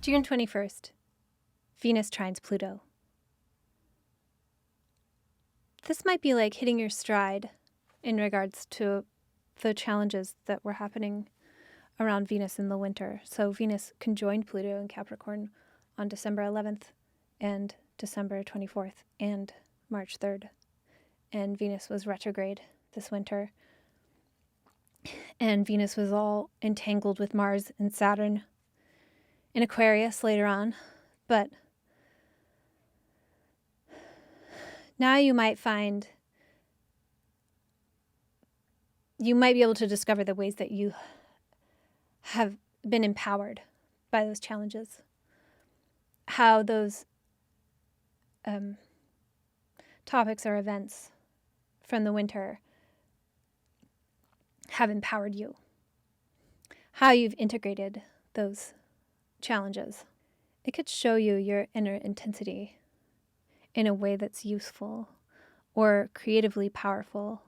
June 21st, Venus trines Pluto. This might be like hitting your stride in regards to the challenges that were happening around Venus in the winter. So Venus conjoined Pluto in Capricorn on December 11th and December 24th and March 3rd. And Venus was retrograde this winter. And Venus was all entangled with Mars and Saturn in Aquarius later on. But now you might be able to discover the ways that you have been empowered by those challenges. How those topics or events from the winter have empowered you. How you've integrated those challenges. It could show you your inner intensity in a way that's useful or creatively powerful.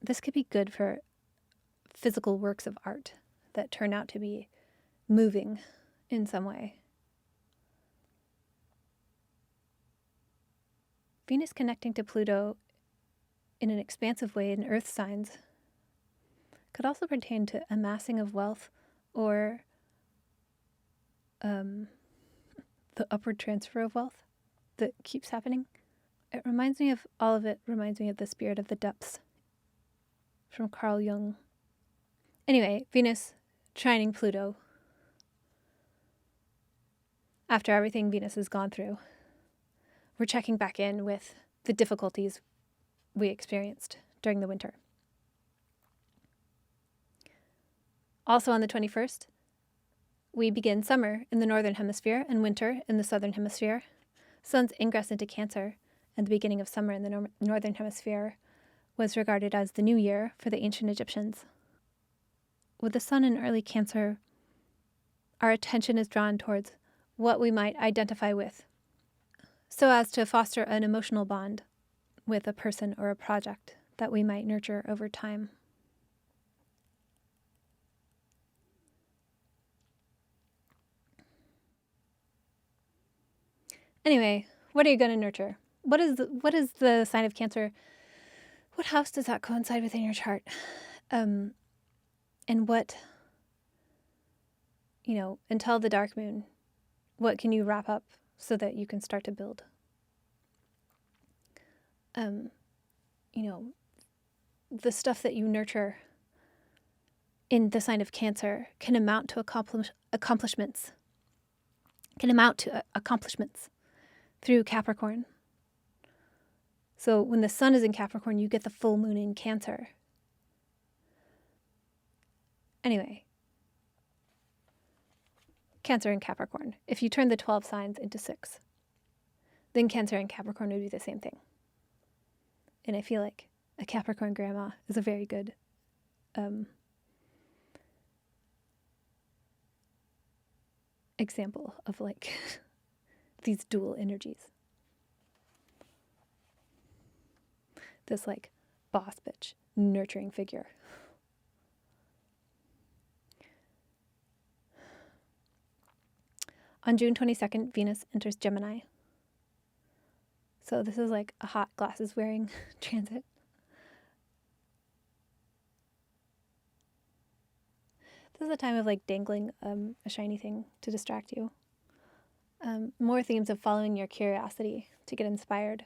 This could be good for physical works of art that turn out to be moving in some way. Venus connecting to Pluto in an expansive way in earth signs could also pertain to amassing of wealth or the upward transfer of wealth that keeps happening. All of it reminds me of The Spirit of the Depths from Carl Jung. Anyway, Venus trining Pluto. After everything Venus has gone through, we're checking back in with the difficulties we experienced during the winter. Also on the 21st, we begin summer in the northern hemisphere and winter in the southern hemisphere. Sun's ingress into Cancer and the beginning of summer in the northern hemisphere was regarded as the new year for the ancient Egyptians. With the sun in early Cancer, our attention is drawn towards what we might identify with, so as to foster an emotional bond with a person or a project that we might nurture over time. Anyway, what are you going to nurture? What is the sign of Cancer? What house does that coincide with in your chart? And what, until the dark moon, what can you wrap up so that you can start to build? The stuff that you nurture in the sign of Cancer can amount to accomplishments through Capricorn. So when the sun is in Capricorn, you get the full moon in Cancer. Anyway, Cancer and Capricorn. If you turn the 12 signs into 6, then Cancer and Capricorn would be the same thing. And I feel like a Capricorn grandma is a very good example of these dual energies. This boss bitch, nurturing figure. On June 22nd, Venus enters Gemini. So this is a hot glasses wearing transit. This is a time of dangling a shiny thing to distract you. More themes of following your curiosity to get inspired.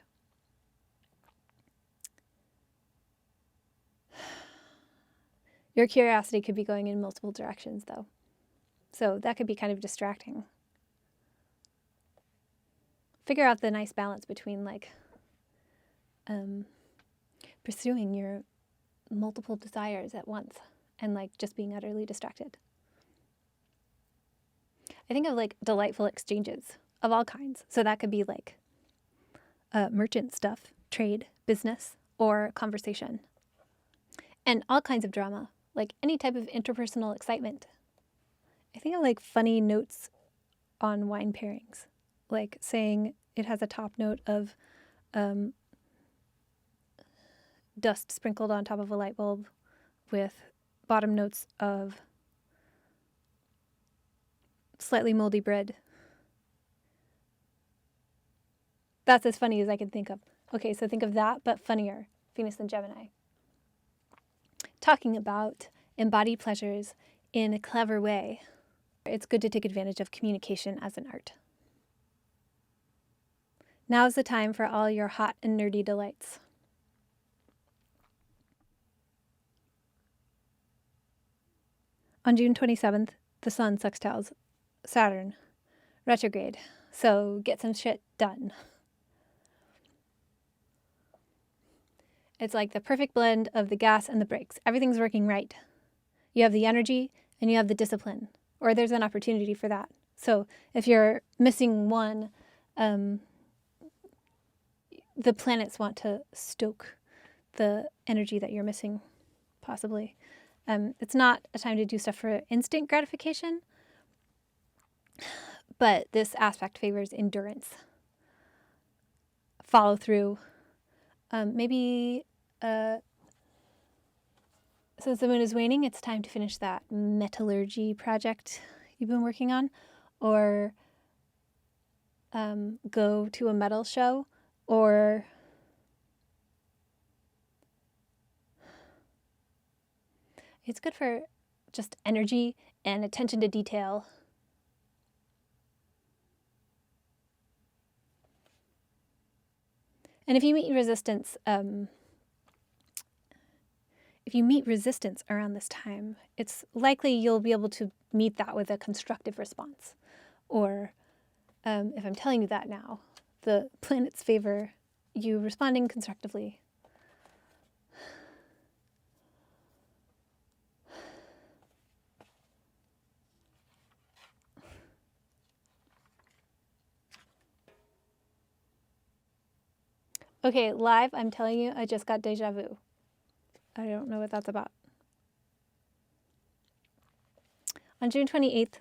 Your curiosity could be going in multiple directions, though. So that could be kind of distracting. Figure out the nice balance between pursuing your multiple desires at once and just being utterly distracted. I think of delightful exchanges of all kinds. So that could be merchant stuff, trade, business, or conversation. And all kinds of drama, any type of interpersonal excitement. I think of funny notes on wine pairings, saying it has a top note of dust sprinkled on top of a light bulb with bottom notes of slightly moldy bread. That's as funny as I can think of. Okay, so think of that, but funnier. Venus and Gemini. Talking about embodied pleasures in a clever way. It's good to take advantage of communication as an art. Now is the time for all your hot and nerdy delights. On June 27th, the Sun sextiles Saturn, retrograde, so get some shit done. It's like the perfect blend of the gas and the brakes. Everything's working right. You have the energy and you have the discipline, or there's an opportunity for that. So if you're missing one, the planets want to stoke the energy that you're missing, possibly. It's not a time to do stuff for instant gratification, but this aspect favors endurance, follow through. Maybe since the moon is waning, it's time to finish that metallurgy project you've been working on, or go to a metal show, or it's good for just energy and attention to detail. And if you meet resistance, around this time, it's likely you'll be able to meet that with a constructive response. Or if I'm telling you that now, the planets favor you responding constructively. Okay, live, I'm telling you, I just got deja vu. I don't know what that's about. On June 28th,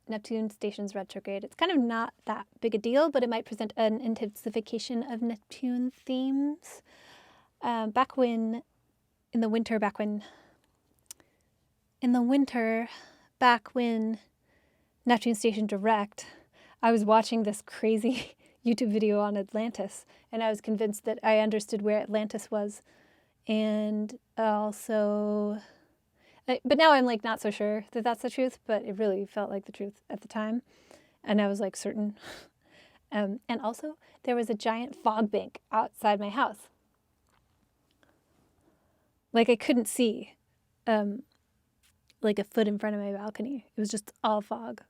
Neptune stations retrograde. It's kind of not that big a deal, but it might present an intensification of Neptune themes. Back when Neptune stationed direct, I was watching this crazy YouTube video on Atlantis, and I was convinced that I understood where Atlantis was. And also, but now I'm like not so sure that that's the truth, but it really felt like the truth at the time. And I was like certain. And also, there was a giant fog bank outside my house. Like I couldn't see like a foot in front of my balcony. It was just all fog.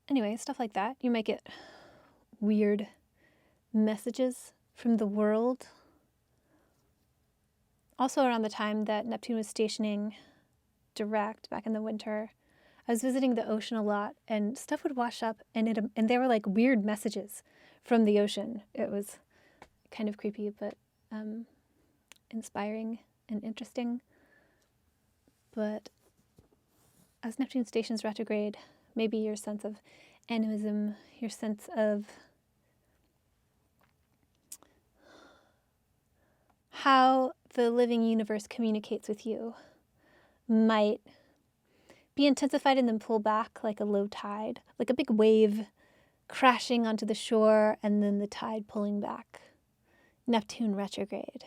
Anyway, stuff like that. You might get weird messages from the world. Also around the time that Neptune was stationing direct back in the winter, I was visiting the ocean a lot, and stuff would wash up, and there were like weird messages from the ocean. It was kind of creepy, but inspiring and interesting. But as Neptune stations retrograde, maybe your sense of animism, your sense of how the living universe communicates with you might be intensified and then pull back like a low tide, like a big wave crashing onto the shore and then the tide pulling back. Neptune retrograde.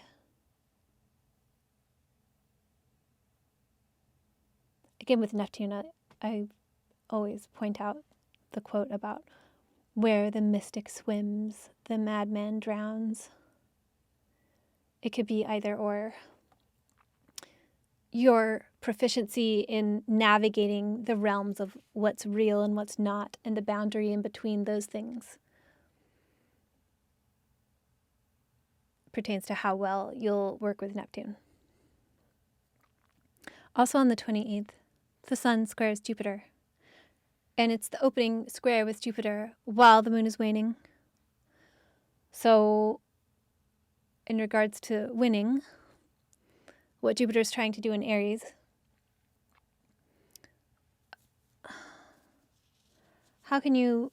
Again, with Neptune, I always point out the quote about where the mystic swims, the madman drowns. It could be either or. Your proficiency in navigating the realms of what's real and what's not, and the boundary in between those things, pertains to how well you'll work with Neptune. Also on the 28th, the Sun squares Jupiter. And it's the opening square with Jupiter while the moon is waning. So, in regards to winning, what Jupiter is trying to do in Aries, how can you...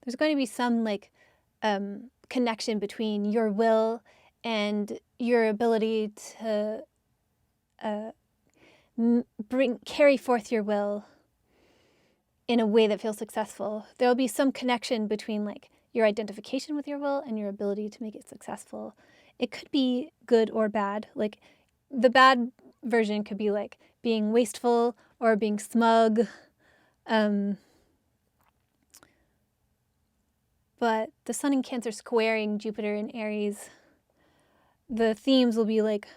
there's going to be some like connection between your will and your ability to carry forth your will in a way that feels successful. There'll be some connection between like your identification with your will and your ability to make it successful. It could be good or bad. Like the bad version could be like being wasteful or being smug. But the Sun in Cancer squaring Jupiter in Aries, the themes will be like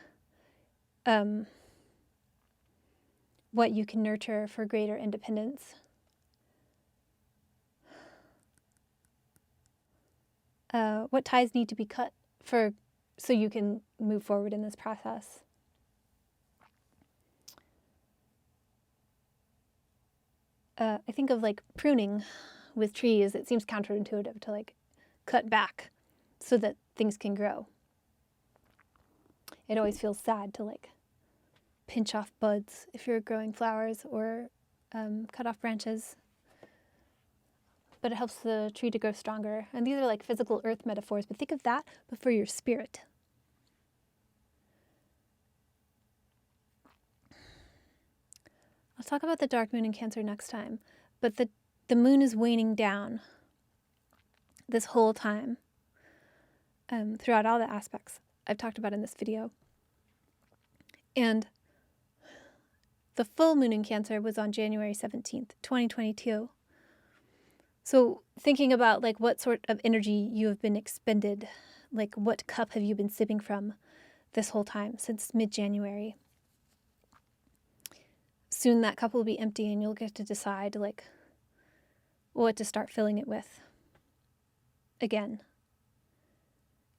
what you can nurture for greater independence. What ties need to be cut so you can move forward in this process. I think of like pruning with trees. It seems counterintuitive to like cut back so that things can grow. It always feels sad to like pinch off buds if you're growing flowers, or cut off branches. But it helps the tree to grow stronger. And these are like physical earth metaphors, but think of that, but for your spirit. I'll talk about the dark moon in Cancer next time, but the moon is waning down this whole time throughout all the aspects I've talked about in this video. And the full moon in Cancer was on January 17th, 2022. So thinking about like what sort of energy you have been expended, like what cup have you been sipping from this whole time since mid-January. Soon that cup will be empty and you'll get to decide like what to start filling it with. Again,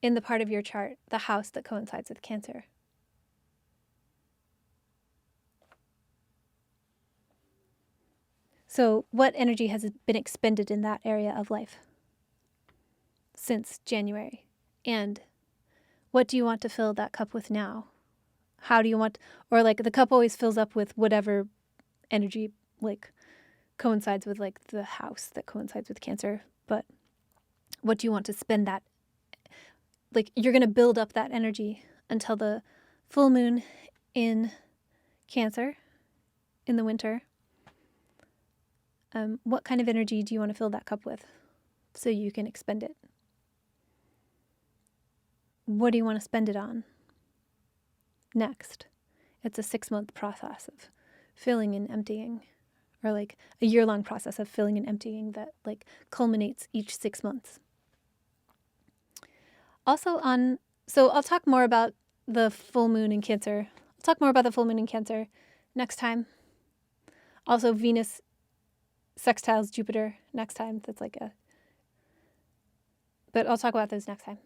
in the part of your chart, the house that coincides with Cancer. So what energy has been expended in that area of life since January? And what do you want to fill that cup with now? How do you want, or like the cup always fills up with whatever energy like coincides with like the house that coincides with Cancer. But what do you want to spend that? Like you're going to build up that energy until the full moon in Cancer in the winter. What kind of energy do you want to fill that cup with so you can expend it? What do you want to spend it on next? It's a 6-month process of filling and emptying, or like a year-long process of filling and emptying that like culminates each 6 months. Also so I'll talk more about the full moon in Cancer. I'll talk more about the full moon in Cancer next time. Also Venus sextiles Jupiter next time. But I'll talk about those next time.